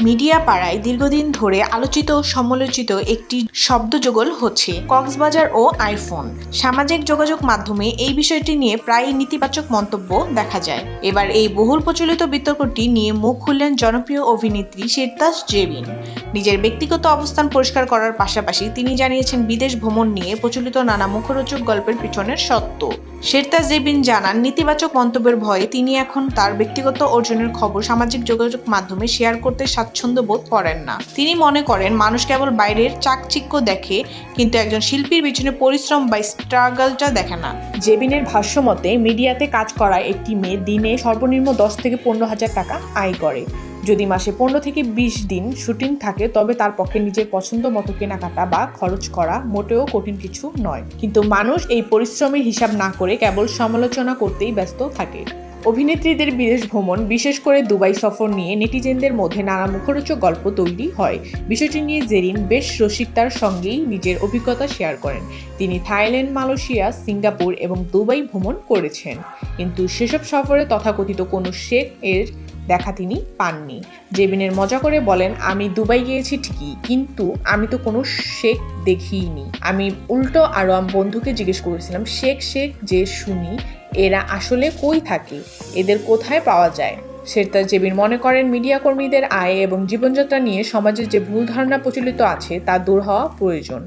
Media পাড়ায় দীর্ঘদিন ধরে আলোচিত ও সমালোচিত একটি শব্দযুগল হচ্ছে কক্সবাজার ও আইফোন। সামাজিক যোগাযোগ মাধ্যমে এই বিষয়টি নিয়ে প্রায়ই নেতিবাচক মন্তব্য দেখা যায়। এবার এই বহুল প্রচলিত বিতর্কটি নিয়ে মুখ খুললেন জনপ্রিয় অভিনেত্রী শেরতাজ জেবিন। নিজের ব্যক্তিগত অবস্থান পরিষ্কার করার পাশাপাশি তিনি জানিয়েছেন বিদেশ ভ্রমণ নিয়ে প্রচলিত নানা মুখরোচক গল্পের পিছনের সত্য। শেরতাজ জেবিন জানান, নেতিবাচক মন্তব্যের ভয়ে তিনি এখন তার ব্যক্তিগত অর্জনের খবর সামাজিক যোগাযোগ মাধ্যমে শেয়ার করতে স্বাচ্ছন্দ্য বোধ করেন না। তিনি মনে করেন মানুষ কেবল বাইরের চাকচিক্য দেখে, কিন্তু একজন শিল্পীর পিছনে পরিশ্রম বা স্ট্রাগলটা দেখে না। জেবিনের ভাষ্য মতে, মিডিয়াতে কাজ করা একটি মেয়ে দিনে সর্বনিম্ন 10 থেকে 15,000 টাকা আয় করে। যদি মাসে 15 থেকে 20 দিন শুটিং থাকে তবে তার পক্ষে নিজের পছন্দ মতো কেনাকাটা বা খরচ করা মোটেও কঠিন কিছু নয়। কিন্তু মানুষ এই পরিশ্রমের হিসাব না করে কেবল সমালোচনা করতেই ব্যস্ত থাকে। অভিনেত্রীদের বিদেশ ভ্রমণ, বিশেষ করে দুবাই সফর নিয়ে নেটিজেনদের মধ্যে নানা মুখরোচক গল্প তৈরি হয়। বিষয়টি নিয়ে জেরিন বেশ রসিকতার সঙ্গেই নিজের অভিজ্ঞতা শেয়ার করেন। তিনি থাইল্যান্ড, মালয়েশিয়া, সিঙ্গাপুর এবং দুবাই ভ্রমণ করেছেন, কিন্তু সেসব সফরে তথাকথিত কোনো শেখ এর দেখা তিনি পাননি। জেবিনের মজা করে বলেন, আমি দুবাই গিয়েছি ঠিকই, কিন্তু আমি তো কোনো শেখ দেখিনি। আমি উল্টো আরো আমার বন্ধুকে জিজ্ঞেস করেছিলাম, শেখ যে শুনি, এরা আসলে কই থাকে, এদের কোথায় পাওয়া যায়? শেরতাজ জেবিন মনে করেন, মিডিয়া কর্মীদের আয় এবং জীবনযাত্রা নিয়ে সমাজে যে ভুল ধারণা প্রচলিত আছে তা দূর হওয়া প্রয়োজন।